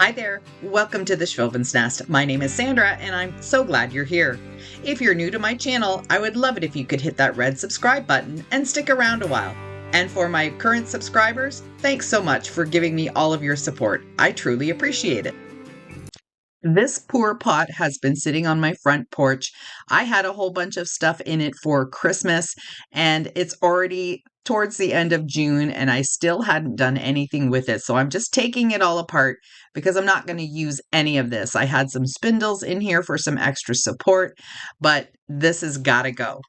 Hi there. Welcome to the Schwowin's Nest. My name is Sandra, and I'm so glad you're here. If you're new to my channel, I would love it if you could hit that red subscribe button and stick around a while. And for my current subscribers, thanks so much for giving me all of your support. I truly appreciate it. This poor pot has been sitting on my front porch. I had a whole bunch of stuff in it for Christmas, and it's already towards the end of June, and I still hadn't done anything with it. So I'm just taking it all apart because I'm not going to use any of this. I had some spindles in here for some extra support, but this has got to go.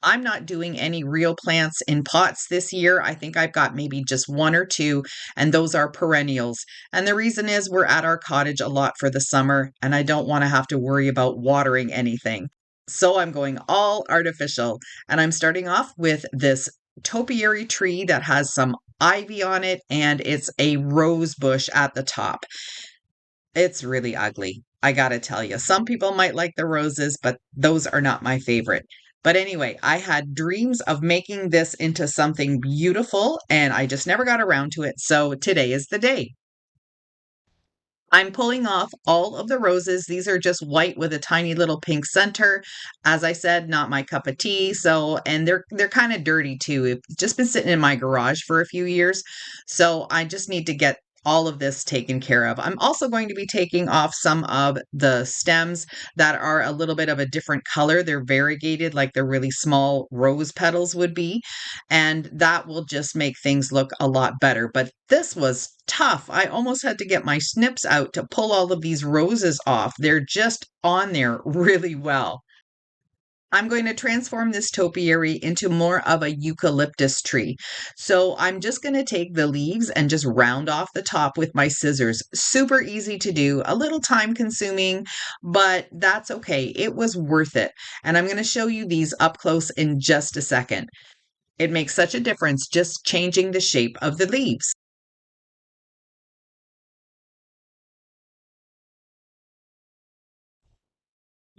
I'm not doing any real plants in pots this year. I think I've got maybe just one or two, and those are perennials. And the reason is we're at our cottage a lot for the summer, and I don't want to have to worry about watering anything. So I'm going all artificial, and I'm starting off with this topiary tree that has some ivy on it, and it's a rose bush at the top. It's really ugly. I gotta tell you, some people might like the roses, but those are not my favorite. But anyway, I had dreams of making this into something beautiful, and I just never got around to it. So today is the day. I'm pulling off all of the roses. These are just white with a tiny little pink center. As I said, not my cup of tea. So, and they're kind of dirty too. It's just been sitting in my garage for a few years. So I just need to get all of this taken care of. I'm also going to be taking off some of the stems that are a little bit of a different color. They're variegated, like they're really small rose petals would be, and that will just make things look a lot better. But this was tough. I almost had to get my snips out to pull all of these roses off. They're just on there really well. I'm going to transform this topiary into more of a eucalyptus tree. So I'm just going to take the leaves and just round off the top with my scissors. Super easy to do, a little time consuming, but that's okay. It was worth it. And I'm going to show you these up close in just a second. It makes such a difference just changing the shape of the leaves.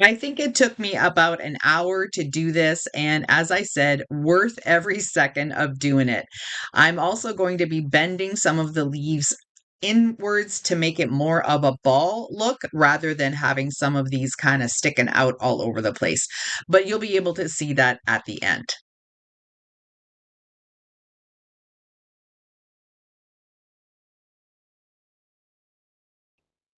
I think it took me about an hour to do this, and as I said, worth every second of doing it. I'm also going to be bending some of the leaves inwards to make it more of a ball look rather than having some of these kind of sticking out all over the place. But you'll be able to see that at the end.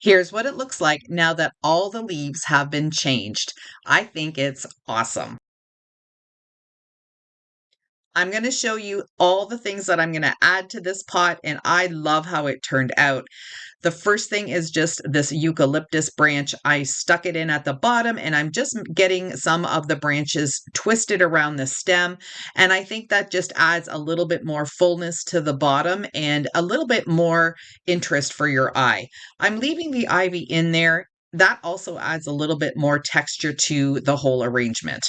Here's what it looks like now that all the leaves have been changed. I think it's awesome. I'm going to show you all the things that I'm going to add to this pot, and I love how it turned out. The first thing is just this eucalyptus branch. I stuck it in at the bottom, and I'm just getting some of the branches twisted around the stem, and I think that just adds a little bit more fullness to the bottom and a little bit more interest for your eye. I'm leaving the ivy in there. That also adds a little bit more texture to the whole arrangement.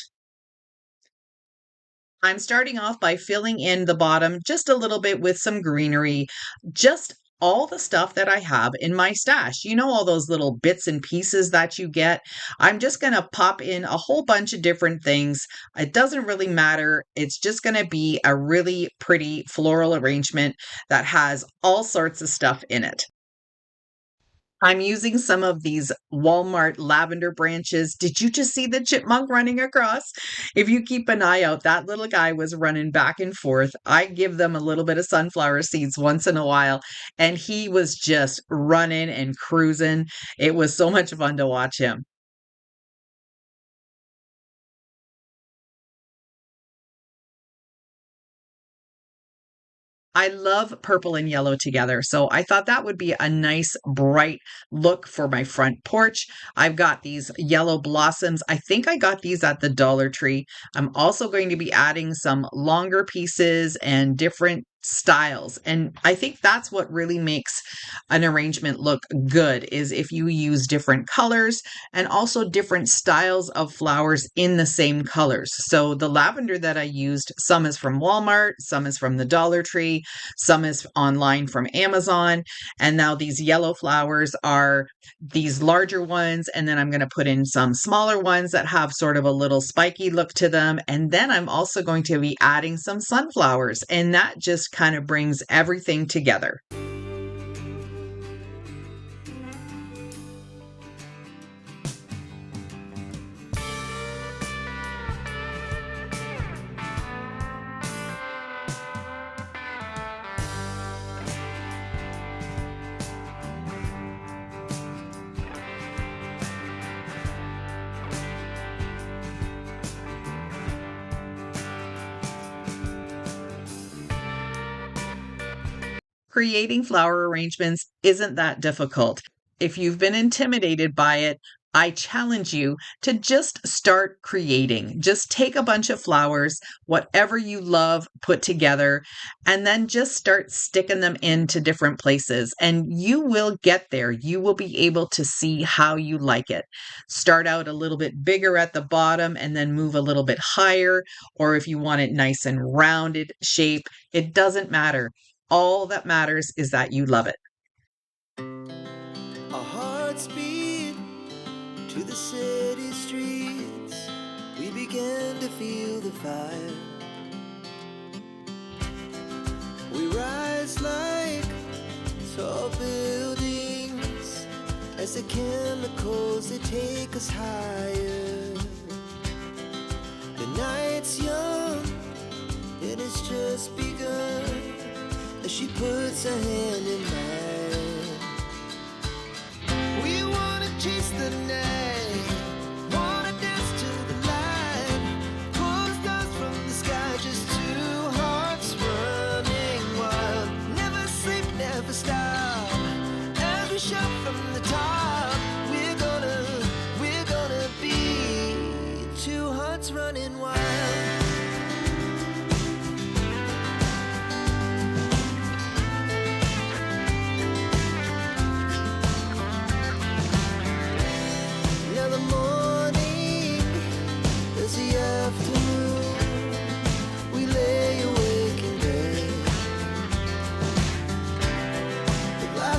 I'm starting off by filling in the bottom just a little bit with some greenery, just all the stuff that I have in my stash. You know, all those little bits and pieces that you get. I'm just going to pop in a whole bunch of different things. It doesn't really matter. It's just going to be a really pretty floral arrangement that has all sorts of stuff in it. I'm using some of these Walmart lavender branches. Did you just see the chipmunk running across? If you keep an eye out, that little guy was running back and forth. I give them a little bit of sunflower seeds once in a while, and he was just running and cruising. It was so much fun to watch him. I love purple and yellow together, so I thought that would be a nice bright look for my front porch. I've got these yellow blossoms. I think I got these at the Dollar Tree. I'm also going to be adding some longer pieces and different styles. And I think that's what really makes an arrangement look good is if you use different colors and also different styles of flowers in the same colors. So the lavender that I used, some is from Walmart, some is from the Dollar Tree, some is online from Amazon. And now these yellow flowers are these larger ones. And then I'm going to put in some smaller ones that have sort of a little spiky look to them. And then I'm also going to be adding some sunflowers. And that just kind of brings everything together. Creating flower arrangements isn't that difficult. If you've been intimidated by it, I challenge you to just start creating. Just take a bunch of flowers, whatever you love, put together, and then just start sticking them into different places. And you will get there. You will be able to see how you like it. Start out a little bit bigger at the bottom and then move a little bit higher. Or if you want it nice and rounded shape, it doesn't matter. All that matters is that you love it. Our hearts beat to the city streets. We began to feel the fire. We rise like tall buildings as the chemicals, they take us higher. The night's young, it has just begun as she puts her hand in mine. We wanna chase the night, wanna dance to the light, pull the stars from the sky, just two hearts running wild. Never sleep, never stop, as we shout from the top. We're gonna be two hearts running wild.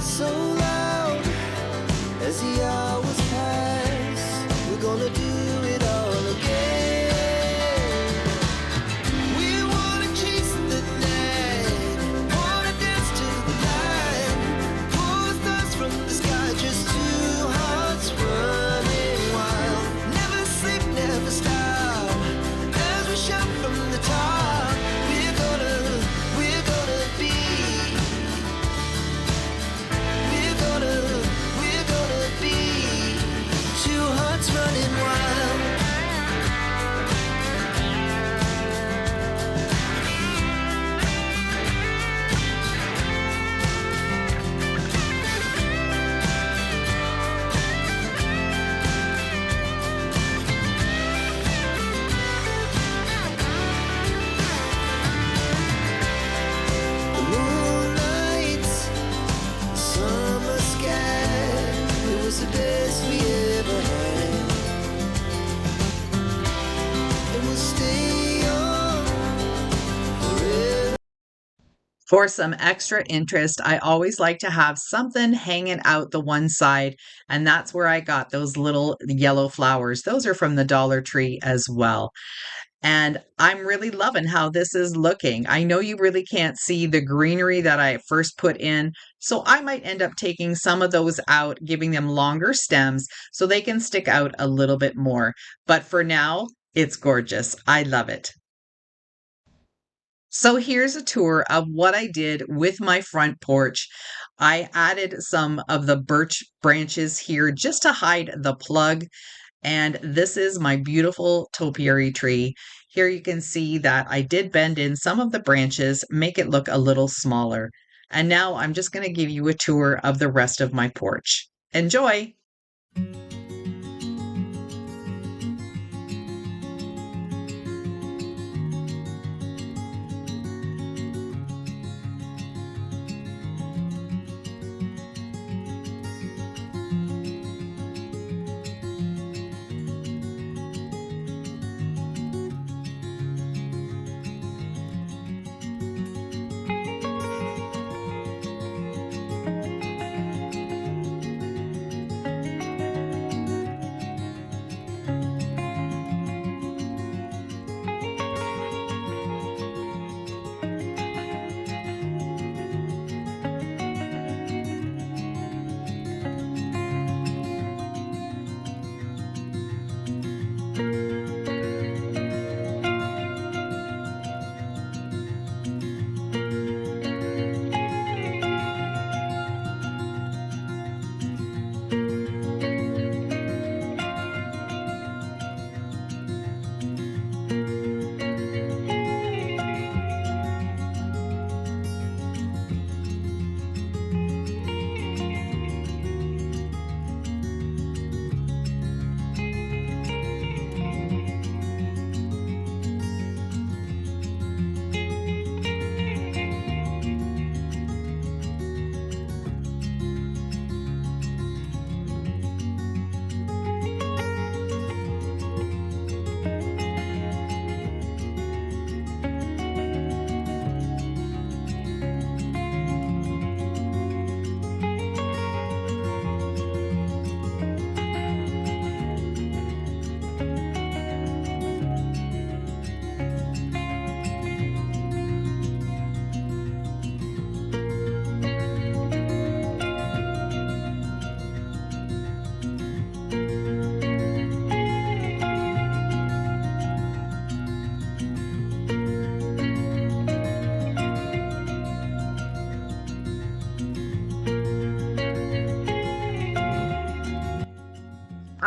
So loud as the hours pass, we're gonna do it all again. We wanna chase the night, wanna dance to the light, pull the stars from the sky, just two hearts running wild. Never sleep, never stop, as we shout from the top. We're gonna be two hearts running wild. The moonlight, summer sky, it was the best we ever had. And we'll stay on forever. For some extra interest, I always like to have something hanging out the one side, and that's where I got those little yellow flowers. Those are from the Dollar Tree as well. And I'm really loving how this is looking. I know you really can't see the greenery that I first put in, so I might end up taking some of those out, giving them longer stems so they can stick out a little bit more. But for now, it's gorgeous. I love it. So here's a tour of what I did with my front porch. I added some of the birch branches here just to hide the plug. And this is my beautiful topiary tree. Here you can see that I did bend in some of the branches, make it look a little smaller. And now I'm just going to give you a tour of the rest of my porch. Enjoy!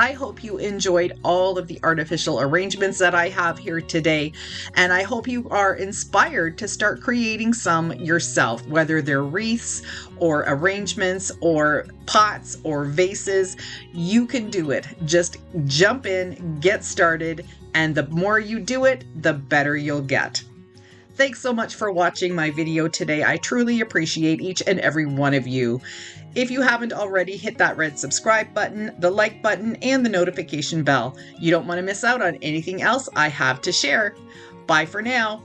I hope you enjoyed all of the artificial arrangements that I have here today, and I hope you are inspired to start creating some yourself, whether they're wreaths or arrangements or pots or vases. You can do it. Just jump in, get started, and the more you do it, the better you'll get. Thanks so much for watching my video today. I truly appreciate each and every one of you. If you haven't already, hit that red subscribe button, the like button, and the notification bell. You don't want to miss out on anything else I have to share. Bye for now.